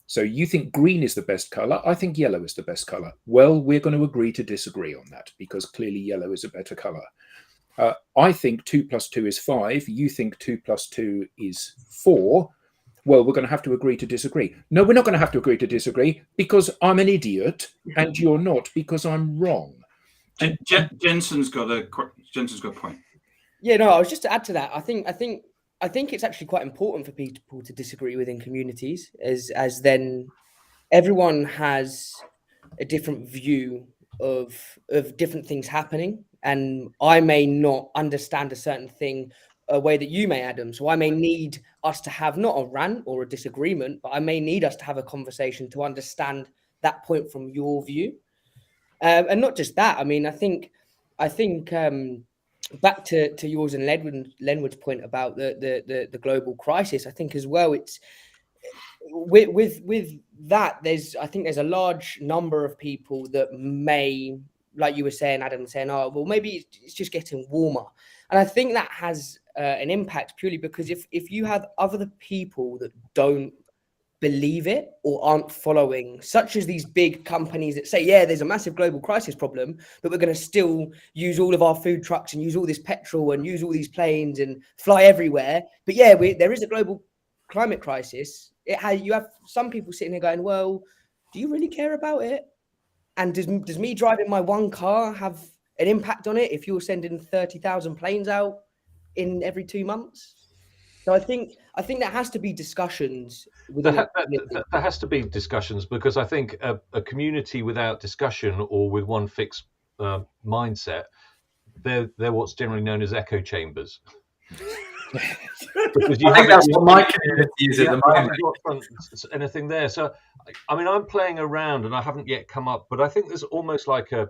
So you think green is the best color. I think yellow is the best color. Well, we're going to agree to disagree on that, because clearly yellow is a better color. I think 2 + 2 is 5. You think 2 + 2 is 4. Well, we're going to have to agree to disagree. No, we're not going to have to agree to disagree, because I'm an idiot and you're not, because I'm wrong. Jensen's got a point. Yeah, no, I was just to add to that. I think it's actually quite important for people to disagree within communities, as then everyone has a different view of different things happening, and I may not understand a certain thing a way that you may, Adam. So I may need us to have not a rant or a disagreement, but I may need us to have a conversation to understand that point from your view. And not just that. I mean, I think back to yours and Lenwood's point about the global crisis, I think as well, it's with that, there's a large number of people that may, like you were saying, Adam, saying, oh, well, maybe it's just getting warmer. And I think that has an impact purely because if you have other people that don't believe it or aren't following, such as these big companies that say, yeah, there's a massive global crisis problem, but we're going to still use all of our food trucks and use all this petrol and use all these planes and fly everywhere. But yeah, there is a global climate crisis. You have some people sitting there going, well, do you really care about it? And does me driving my one car have an impact on it if you're sending 30,000 planes out in every 2 months? So I think there has to be discussions. There has to be discussions, because I think a community without discussion or with one fixed mindset, they're what's generally known as echo chambers. I think that's what my community is at the moment. Anything there? So, I mean, I'm playing around and I haven't yet come up, but I think there's almost like a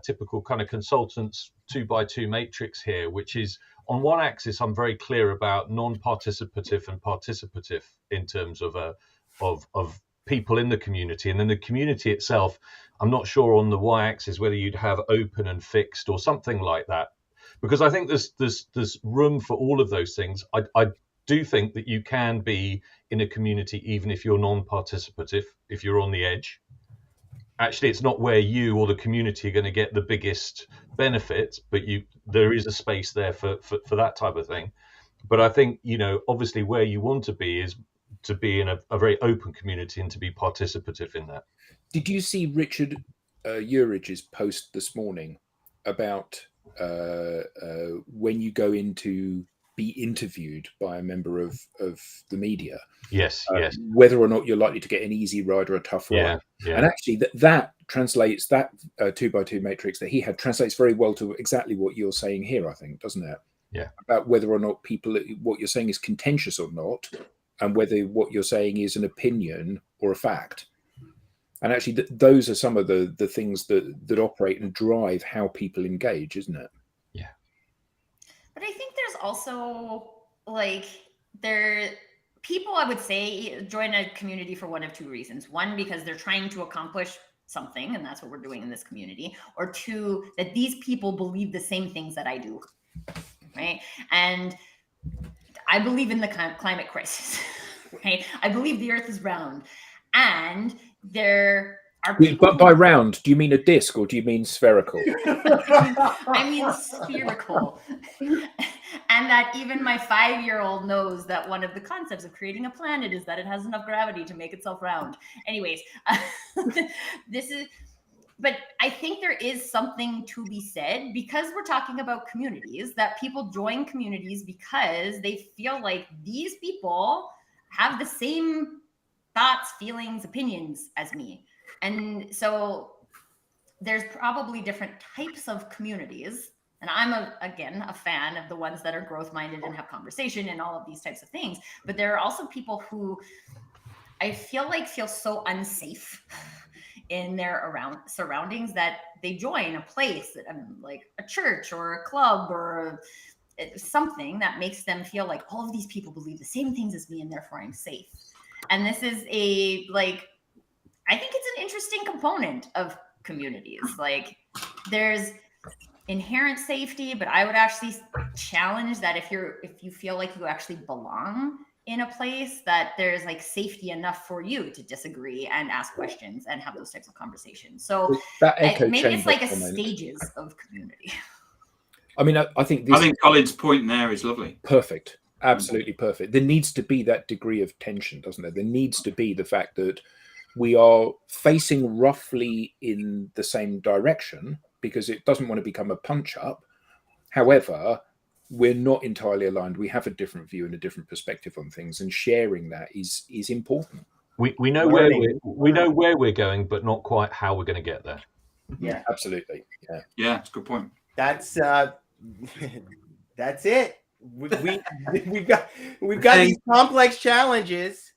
typical kind of consultant's 2x2 matrix here, which is on one axis, I'm very clear about non-participative and participative in terms of people in the community, and then the community itself, I'm not sure on the y-axis whether you'd have open and fixed or something like that, because I think there's room for all of those things. I do think that you can be in a community even if you're non-participative, if you're on the edge. Actually, it's not where you or the community are going to get the biggest benefits, but there is a space there for that type of thing. But I think, obviously where you want to be is to be in a very open community and to be participative in that. Did you see Richard Urich's post this morning about when you go in to be interviewed by a member of the media? Yes. Whether or not you're likely to get an easy ride or a tough ride. Yeah. And actually that translates, that 2x2 matrix that he had translates very well to exactly what you're saying here, I think, doesn't it? Yeah. About whether or not what you're saying is contentious or not, and whether what you're saying is an opinion or a fact. And actually those are some of the things that operate and drive how people engage, isn't it? Yeah. But I think there's also people, I would say, join a community for one of two reasons. One, because they're trying to accomplish something, and that's what we're doing in this community. Or two, that these people believe the same things that I do, right? And I believe in the climate crisis, right? I believe the earth is round. And there are people... But by round, do you mean a disc or do you mean spherical? I mean spherical. And that even my 5-year-old knows that one of the concepts of creating a planet is that it has enough gravity to make itself round. Anyways, but I think there is something to be said, because we're talking about communities, that people join communities because they feel like these people have the same thoughts, feelings, opinions as me. And so there's probably different types of communities. And I'm, a fan of the ones that are growth-minded and have conversation and all of these types of things. But there are also people who I feel so unsafe in their surroundings that they join a place, like a church or a club or something that makes them feel like all of these people believe the same things as me and therefore I'm safe. And this is I think it's an interesting component of communities. Like there's inherent safety, but I would actually challenge that if you feel like you actually belong in a place, that there's like safety enough for you to disagree and ask questions and have those types of conversations. So that echo maybe it's like a comment. stages of community. I mean, I think Colin's point there is lovely. Perfect. Absolutely perfect. There needs to be that degree of tension, doesn't there? There needs to be the fact that we are facing roughly in the same direction, because it doesn't want to become a punch up. However, we're not entirely aligned. We have a different view and a different perspective on things, and sharing that is important. We know where we're going, but not quite how we're going to get there. Yeah, absolutely. Yeah, it's a good point. That's that's it. We've got these complex challenges.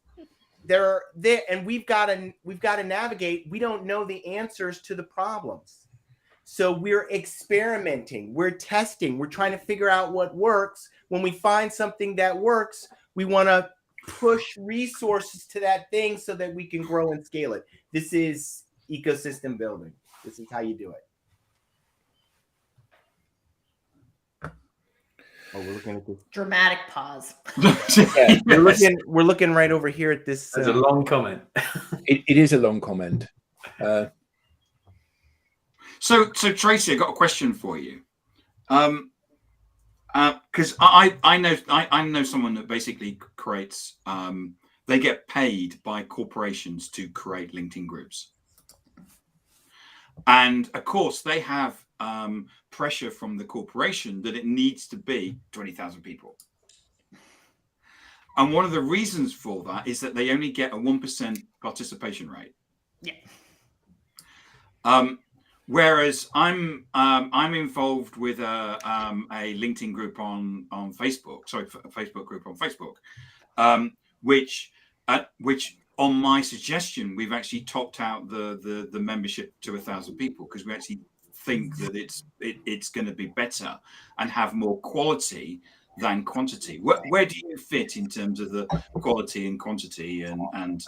They're there, and we've got to navigate. We don't know the answers to the problems, so we're experimenting, we're testing, we're trying to figure out what works. When we find something that works, we want to push resources to that thing so that we can grow and scale it. This is ecosystem building. This is how you do it. Oh, we're looking at this Dramatic pause. Yeah, we're looking right over here at this. It's a long comment. It is a long comment. So Tracy, I got a question for you. Because I know someone that basically creates. They get paid by corporations to create LinkedIn groups, and of course they have pressure from the corporation that it needs to be 20,000 people. And one of the reasons for that is that they only get a 1% participation rate. Yeah. Whereas I'm involved with a LinkedIn group on Facebook. Sorry, a Facebook group on Facebook, which on my suggestion we've actually topped out the membership to 1,000 people, because we actually think that it's going to be better and have more quality than quantity. Where do you fit in terms of the quality and quantity and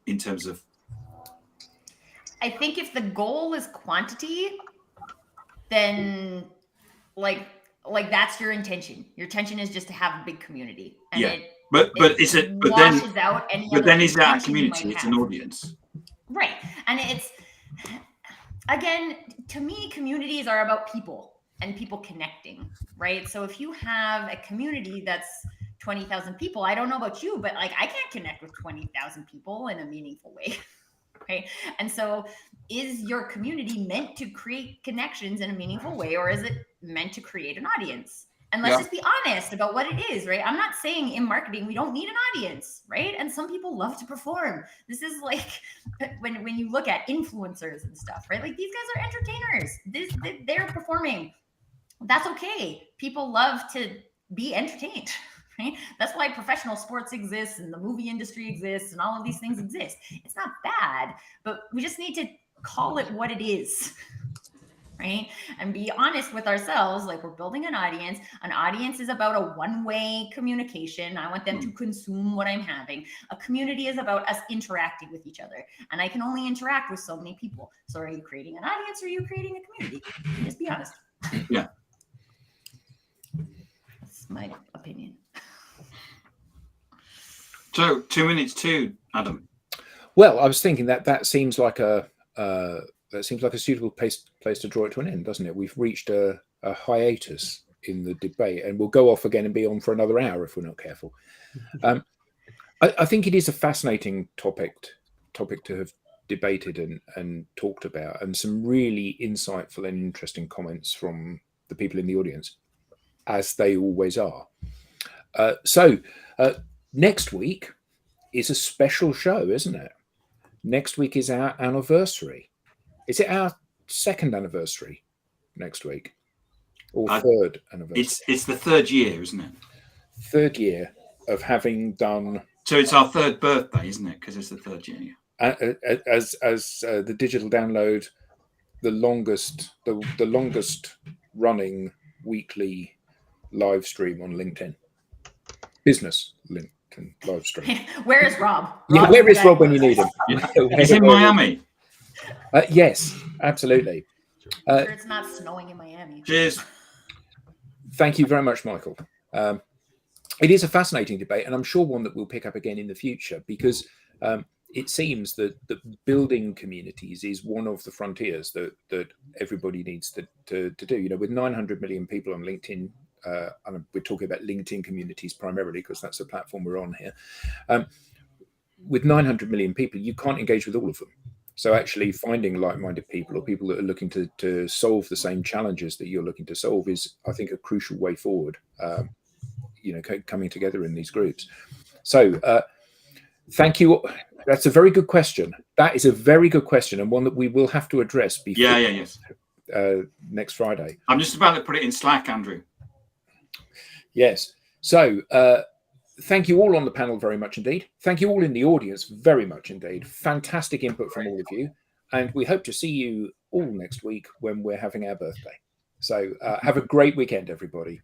in terms of? I think if the goal is quantity, then like that's your intention. Your intention is just to have a big community. And yeah, but is it? But washes out any. But then is that a intention you community? might It's have. an audience, right? And it's again, to me, communities are about people and people connecting, right? So if you have a community that's 20,000 people, I don't know about you, but like I can't connect with 20,000 people in a meaningful way. Right. And so is your community meant to create connections in a meaningful way, or is it meant to create an audience? And let's just be honest about what it is, right? I'm not saying in marketing we don't need an audience, right? And some people love to perform. This is like when you look at influencers and stuff, right? Like these guys are entertainers. They're performing. That's okay. People love to be entertained. Right? That's why professional sports exists and the movie industry exists and all of these things exist. It's not bad, but we just need to call it what it is, right? And be honest with ourselves. Like, we're building an audience. An audience is about a one-way communication. I want them to consume what I'm having. A community is about us interacting with each other. And I can only interact with so many people. So are you creating an audience or are you creating a community? Just be honest. Yeah. That's my opinion. So 2 minutes too, Adam. Well, I was thinking that seems like a suitable place to draw it to an end, doesn't it? We've reached a hiatus in the debate, and we'll go off again and be on for another hour if we're not careful. I think it is a fascinating topic to have debated and talked about, and some really insightful and interesting comments from the people in the audience, as they always are. So next week is a special show, isn't it? Next week is our anniversary. Is it our second anniversary next week, or third anniversary? It's the third year, isn't it? Third year of having done So it's our third birthday, isn't it? Because it's the third year. As the digital download, the longest running weekly live stream on LinkedIn, business LinkedIn live stream. Where is Rob? Yeah, where is Rob when you need him? He's in Miami. Yes, absolutely. I'm sure it's not snowing in Miami. Cheers. Thank you very much, Michael. It is a fascinating debate, and I'm sure one that we'll pick up again in the future, because it seems that building communities is one of the frontiers that everybody needs to do. You know, with 900 million people on LinkedIn, and we're talking about LinkedIn communities primarily because that's the platform we're on here. With 900 million people, you can't engage with all of them. So actually finding like-minded people or people that are looking to solve the same challenges that you're looking to solve is, I think, a crucial way forward, you know, coming together in these groups. So thank you. That's a very good question. That is a very good question, and one that we will have to address before Yes. Next Friday. I'm just about to put it in Slack, Andrew. Yes. So thank you all on the panel very much indeed. Thank you all in the audience very much indeed. Fantastic input from all of you. And we hope to see you all next week when we're having our birthday. So have a great weekend, everybody.